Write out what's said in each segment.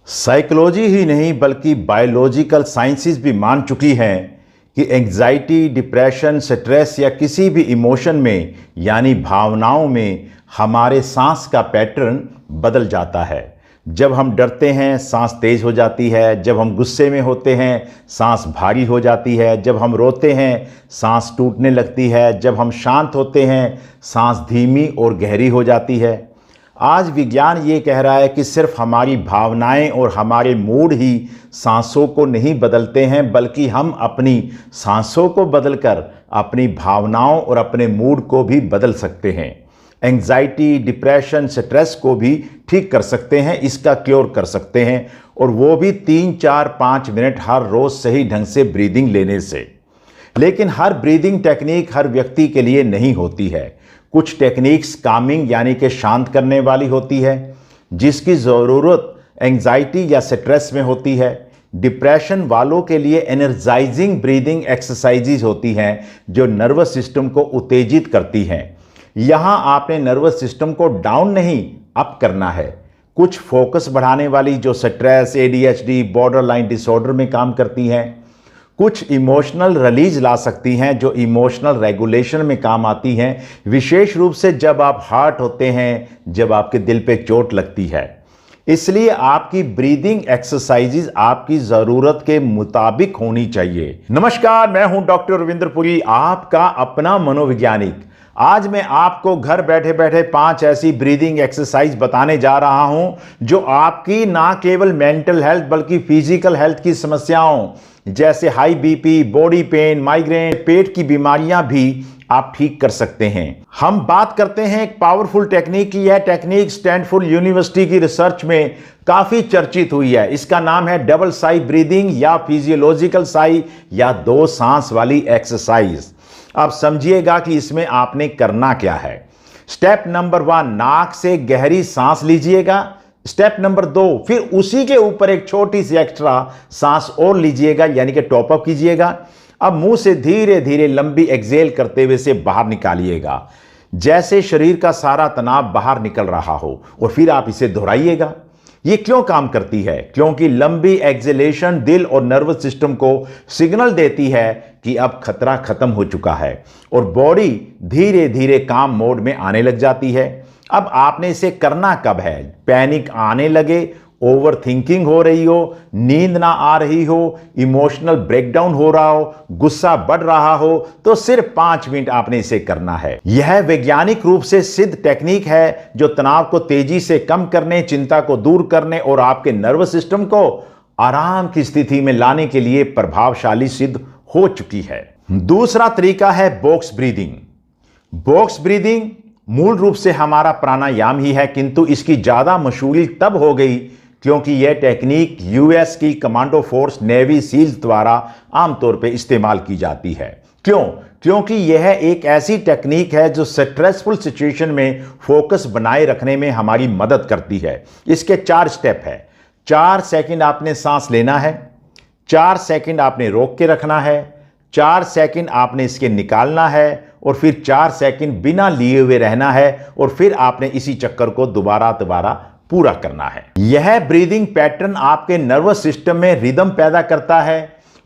Psychology ही नहीं बल्कि biological sciences भी मान चुकी हैं कि एंग्जाइटी, डिप्रेशन, स्ट्रेस या किसी भी इमोशन में यानी भावनाओं में हमारे सांस का पैटर्न बदल जाता है। जब हम डरते हैं सांस तेज हो जाती है, जब हम गुस्से में होते हैं सांस भारी हो जाती है, जब हम रोते हैं सांस टूटने लगती है, जब हम शांत होते हैं सांस धीमी और गहरी हो जाती है। आज विज्ञान ये कह रहा है कि सिर्फ हमारी भावनाएं और हमारे मूड ही सांसों को नहीं बदलते हैं, बल्कि हम अपनी सांसों को बदलकर अपनी भावनाओं और अपने मूड को भी बदल सकते हैं। एंग्जाइटी, डिप्रेशन, स्ट्रेस को भी ठीक कर सकते हैं, इसका क्योर कर सकते हैं, और वो भी 3, 4, 5 मिनट हर रोज़ सही ढंग से ब्रीदिंग लेने से। लेकिन हर ब्रीदिंग टेक्निक हर व्यक्ति के लिए नहीं होती है। कुछ टेक्निक्स कामिंग यानी कि शांत करने वाली होती है, जिसकी ज़रूरत एंग्जाइटी या स्ट्रेस में होती है। डिप्रेशन वालों के लिए एनर्जाइजिंग ब्रीदिंग एक्सरसाइजेज होती हैं जो नर्वस सिस्टम को उत्तेजित करती हैं। यहाँ आपने नर्वस सिस्टम को डाउन नहीं अप करना है। कुछ फोकस बढ़ाने वाली जो स्ट्रेस, ADHD, बॉर्डरलाइन डिसऑर्डर में काम करती हैं। कुछ इमोशनल रिलीज ला सकती हैं जो इमोशनल रेगुलेशन में काम आती हैं, विशेष रूप से जब आप हर्ट होते हैं, जब आपके दिल पे चोट लगती है। इसलिए आपकी ब्रीदिंग एक्सरसाइजेज आपकी ज़रूरत के मुताबिक होनी चाहिए। नमस्कार, मैं हूं डॉक्टर रविंद्र पुरी, आपका अपना मनोवैज्ञानिक। आज मैं आपको घर बैठे बैठे 5 ऐसी ब्रीदिंग एक्सरसाइज बताने जा रहा हूं जो आपकी ना केवल मेंटल हेल्थ बल्कि फिजिकल हेल्थ की समस्याओं जैसे high BP, body pain, migraine, पेट की बीमारियां भी आप ठीक कर सकते हैं। हम बात करते हैं एक पावरफुल टेक्निक की। यह टेक्निक स्टैनफोर्ड यूनिवर्सिटी की रिसर्च में काफी चर्चित हुई है। इसका नाम है डबल साई ब्रीदिंग या फिजियोलॉजिकल साई या 2 सांस वाली एक्सरसाइज। अब समझिएगा कि इसमें आपने करना क्या है। स्टेप नंबर 1, नाक से गहरी सांस लीजिएगा। स्टेप नंबर 2, फिर उसी के ऊपर एक छोटी सी एक्स्ट्रा सांस और लीजिएगा, यानी कि टॉप अप कीजिएगा। अब मुंह से धीरे धीरे लंबी एक्सेल करते हुए से बाहर निकालिएगा, जैसे शरीर का सारा तनाव बाहर निकल रहा हो, और फिर आप इसे दोहराइएगा। ये क्यों काम करती है? क्योंकि लंबी एक्सेलेशन दिल और नर्वस सिस्टम को सिग्नल देती है कि अब खतरा खत्म हो चुका है, और बॉडी धीरे धीरे काम मोड में आने लग जाती है। अब आपने इसे करना कब है? पैनिक आने लगे, ओवर थिंकिंग हो रही हो, नींद ना आ रही हो, इमोशनल ब्रेकडाउन हो रहा हो, गुस्सा बढ़ रहा हो, तो सिर्फ 5 मिनट आपने इसे करना है। यह वैज्ञानिक रूप से सिद्ध टेक्निक है जो तनाव को तेजी से कम करने, चिंता को दूर करने और आपके नर्वस सिस्टम को आराम की स्थिति में लाने के लिए प्रभावशाली सिद्ध हो चुकी है। दूसरा तरीका है बॉक्स ब्रीदिंग। बॉक्स ब्रीदिंग मूल रूप से हमारा प्राणायाम ही है, किंतु इसकी ज्यादा मशहूरी तब हो गई क्योंकि यह टेक्निक US की कमांडो फोर्स नेवी सील्स द्वारा आमतौर पर इस्तेमाल की जाती है। क्यों? क्योंकि यह एक ऐसी टेक्निक है जो स्ट्रेसफुल सिचुएशन में फोकस बनाए रखने में हमारी मदद करती है। इसके 4 स्टेप है। 4 सेकंड आपने सांस लेना है, 4 सेकंड आपने रोक के रखना है, 4 सेकंड आपने इसके निकालना है, और फिर 4 सेकंड बिना लिए हुए रहना है, और फिर आपने इसी चक्कर को दोबारा पूरा करना है। यह ब्रीदिंग पैटर्न आपके नर्वस सिस्टम में रिदम पैदा करता है,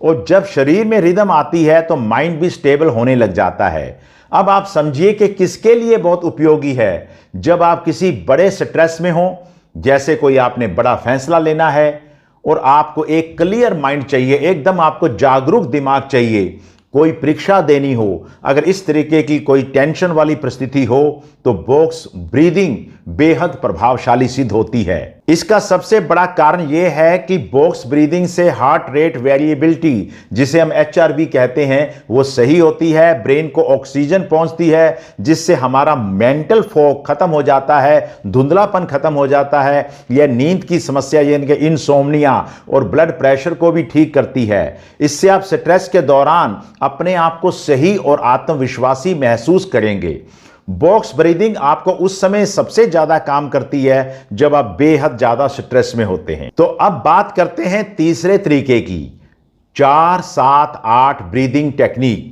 और जब शरीर में रिदम आती है तो माइंड भी स्टेबल होने लग जाता है। अब आप समझिए कि किसके लिए बहुत उपयोगी है। जब आप किसी बड़े स्ट्रेस में हो, जैसे कोई आपने बड़ा फैसला लेना है और आपको एक क्लियर माइंड चाहिए, एकदम आपको जागरूक दिमाग चाहिए, कोई परीक्षा देनी हो, अगर इस तरीके की कोई टेंशन वाली परिस्थिति हो, तो बॉक्स ब्रीदिंग बेहद प्रभावशाली सिद्ध होती है। इसका सबसे बड़ा कारण यह है कि बॉक्स ब्रीदिंग से हार्ट रेट वेरिएबिलिटी, जिसे हम HRV कहते हैं, वो सही होती है। ब्रेन को ऑक्सीजन पहुंचती है, जिससे हमारा मेंटल फॉग खत्म हो जाता है, धुंधलापन खत्म हो जाता है। यह नींद की समस्या यानी कि इंसोम्निया और ब्लड प्रेशर को भी ठीक करती है। इससे आप स्ट्रेस के दौरान अपने आप को सही और आत्मविश्वासी महसूस करेंगे। बॉक्स ब्रीदिंग आपको उस समय सबसे ज्यादा काम करती है जब आप बेहद ज्यादा स्ट्रेस में होते हैं। तो अब बात करते हैं तीसरे तरीके की, 4-7-8 ब्रीदिंग टेक्निक।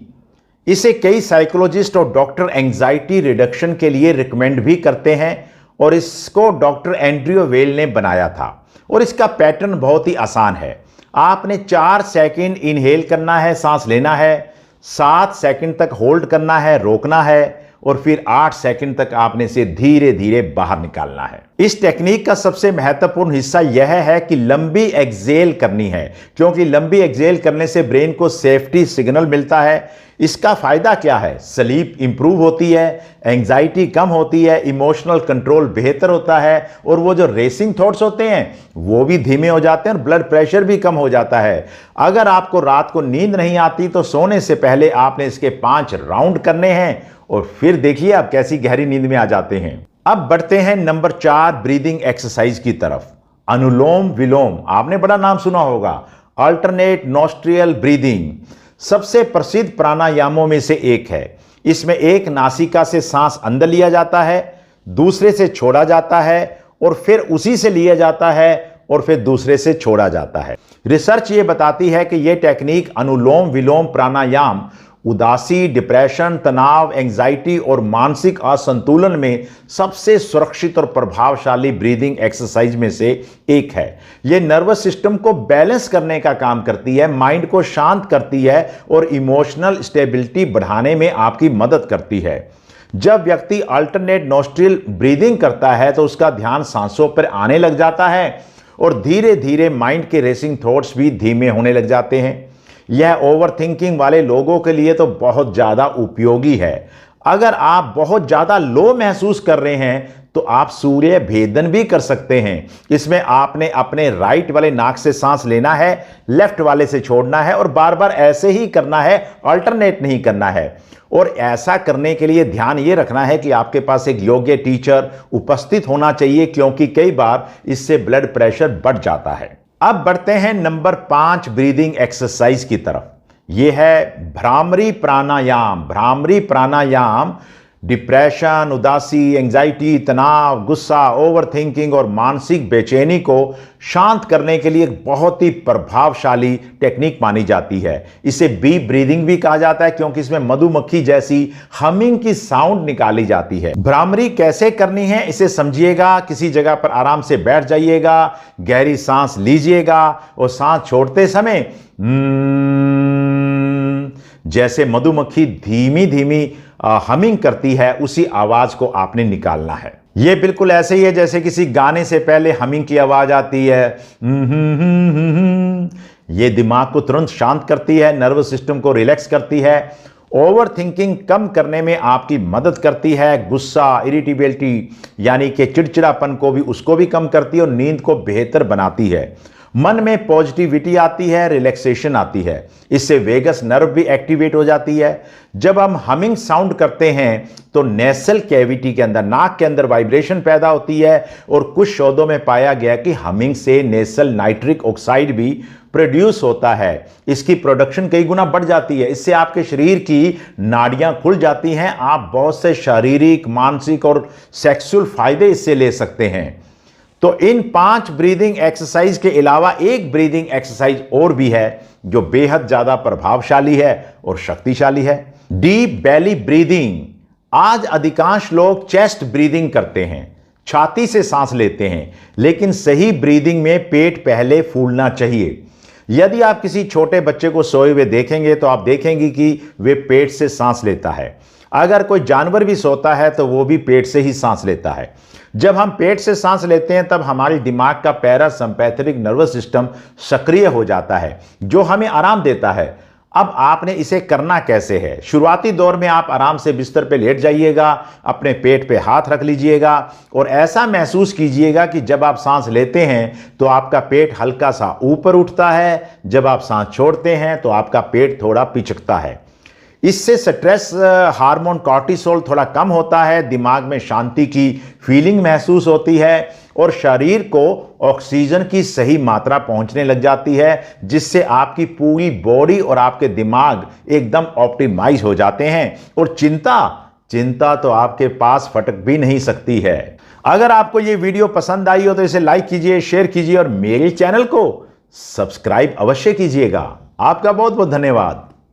इसे कई साइकोलॉजिस्ट और डॉक्टर एंजाइटी रिडक्शन के लिए रिकमेंड भी करते हैं, और इसको डॉक्टर एंड्रयू वेल ने बनाया था। और इसका पैटर्न बहुत ही आसान है। आपने 4 सेकंड इनहेल करना है, सांस लेना है, 7 सेकंड तक होल्ड करना है, रोकना है, और फिर 8 सेकंड तक आपने इसे धीरे धीरे बाहर निकालना है। इस टेक्निक का सबसे महत्वपूर्ण हिस्सा यह है कि लंबी एक्सेल करनी है, क्योंकि लंबी एक्सेल करने से ब्रेन को सेफ्टी सिग्नल मिलता है। इसका फायदा क्या है? स्लीप इंप्रूव होती है, एंजाइटी कम होती है, इमोशनल कंट्रोल बेहतर होता है, और वो जो रेसिंग थॉट्स होते हैं वो भी धीमे हो जाते हैं और ब्लड प्रेशर भी कम हो जाता है। अगर आपको रात को नींद नहीं आती तो सोने से पहले आपने इसके 5 राउंड करने हैं, और फिर देखिए आप कैसी गहरी नींद में आ जाते हैं। अब बढ़ते हैं नंबर 4 ब्रीदिंग एक्सरसाइज की तरफ। अनुलोम विलोम, आपने बड़ा नाम सुना होगा। अल्टरनेट नॉस्ट्रियल ब्रीदिंग सबसे प्रसिद्ध प्राणायामों में से एक है। इसमें एक नासिका से सांस अंदर लिया जाता है, दूसरे से छोड़ा जाता है, और फिर उसी से लिया जाता है और फिर दूसरे से छोड़ा जाता है। रिसर्च ये बताती है कि यह टेक्निक अनुलोम विलोम प्राणायाम उदासी, डिप्रेशन, तनाव, एंजाइटी और मानसिक असंतुलन में सबसे सुरक्षित और प्रभावशाली ब्रीदिंग एक्सरसाइज में से एक है। यह नर्वस सिस्टम को बैलेंस करने का काम करती है, माइंड को शांत करती है और इमोशनल स्टेबिलिटी बढ़ाने में आपकी मदद करती है। जब व्यक्ति अल्टरनेट नॉस्ट्रिल ब्रीदिंग करता है तो उसका ध्यान सांसों पर आने लग जाता है और धीरे धीरे माइंड के रेसिंग थॉट्स भी धीमे होने लग जाते हैं। यह ओवर थिंकिंग वाले लोगों के लिए तो बहुत ज़्यादा उपयोगी है। अगर आप बहुत ज़्यादा लो महसूस कर रहे हैं तो आप सूर्य भेदन भी कर सकते हैं। इसमें आपने अपने राइट वाले नाक से सांस लेना है, लेफ्ट वाले से छोड़ना है, और बार बार ऐसे ही करना है, अल्टरनेट नहीं करना है। और ऐसा करने के लिए ध्यान ये रखना है कि आपके पास एक योग्य टीचर उपस्थित होना चाहिए, क्योंकि कई बार इससे ब्लड प्रेशर बढ़ जाता है। अब बढ़ते हैं नंबर 5 ब्रीदिंग एक्सरसाइज की तरफ। यह है भ्रामरी प्राणायाम। भ्रामरी प्राणायाम डिप्रेशन, उदासी, एंजाइटी, तनाव, गुस्सा, ओवर थिंकिंग और मानसिक बेचैनी को शांत करने के लिए एक बहुत ही प्रभावशाली टेक्निक मानी जाती है। इसे बी ब्रीदिंग भी कहा जाता है, क्योंकि इसमें मधुमक्खी जैसी हमिंग की साउंड निकाली जाती है। भ्रामरी कैसे करनी है इसे समझिएगा। किसी जगह पर आराम से बैठ जाइएगा, गहरी सांस लीजिएगा और सांस छोड़ते समय जैसे मधुमक्खी धीमी धीमी हमिंग करती है, उसी आवाज को आपने निकालना है। यह बिल्कुल ऐसे ही है जैसे किसी गाने से पहले हमिंग की आवाज आती है। यह दिमाग को तुरंत शांत करती है, नर्वस सिस्टम को रिलैक्स करती है, ओवर थिंकिंग कम करने में आपकी मदद करती है, गुस्सा, इरिटेबिलिटी यानी कि चिड़चिड़ापन को भी उसको भी कम करती है और नींद को बेहतर बनाती है। मन में पॉजिटिविटी आती है, रिलैक्सेशन आती है। इससे वेगस नर्व भी एक्टिवेट हो जाती है। जब हम हमिंग साउंड करते हैं तो नेसल कैविटी के अंदर, नाक के अंदर वाइब्रेशन पैदा होती है, और कुछ शोधों में पाया गया कि हमिंग से नेसल नाइट्रिक ऑक्साइड भी प्रोड्यूस होता है। इसकी प्रोडक्शन कई गुना बढ़ जाती है। इससे आपके शरीर की नाड़ियां खुल जाती हैं। आप बहुत से शारीरिक, मानसिक और सेक्सुअल फायदे इससे ले सकते हैं। तो इन 5 ब्रीदिंग एक्सरसाइज के अलावा एक ब्रीदिंग एक्सरसाइज और भी है जो बेहद ज्यादा प्रभावशाली है और शक्तिशाली है। Deep belly breathing. आज अधिकांश लोग चेस्ट ब्रीदिंग करते हैं, छाती से सांस लेते हैं, लेकिन सही ब्रीदिंग में पेट पहले फूलना चाहिए। यदि आप किसी छोटे बच्चे को सोए हुए देखेंगे तो आप देखेंगे कि वे पेट से सांस लेता है। अगर कोई जानवर भी सोता है तो वो भी पेट से ही सांस लेता है। जब हम पेट से सांस लेते हैं तब हमारे दिमाग का पैरासिम्पैथेटिक नर्वस सिस्टम सक्रिय हो जाता है, जो हमें आराम देता है। अब आपने इसे करना कैसे है? शुरुआती दौर में आप आराम से बिस्तर पे लेट जाइएगा, अपने पेट पे हाथ रख लीजिएगा और ऐसा महसूस कीजिएगा कि जब आप सांस लेते हैं तो आपका पेट हल्का सा ऊपर उठता है, जब आप सांस छोड़ते हैं तो आपका पेट थोड़ा पिचकता है। इससे स्ट्रेस हार्मोन कॉर्टिसोल थोड़ा कम होता है, दिमाग में शांति की फीलिंग महसूस होती है और शरीर को ऑक्सीजन की सही मात्रा पहुंचने लग जाती है, जिससे आपकी पूरी बॉडी और आपके दिमाग एकदम ऑप्टिमाइज हो जाते हैं और चिंता तो आपके पास फटक भी नहीं सकती है। अगर आपको ये वीडियो पसंद आई हो तो इसे लाइक कीजिए, शेयर कीजिए और मेरे चैनल को सब्सक्राइब अवश्य कीजिएगा। आपका बहुत बहुत धन्यवाद।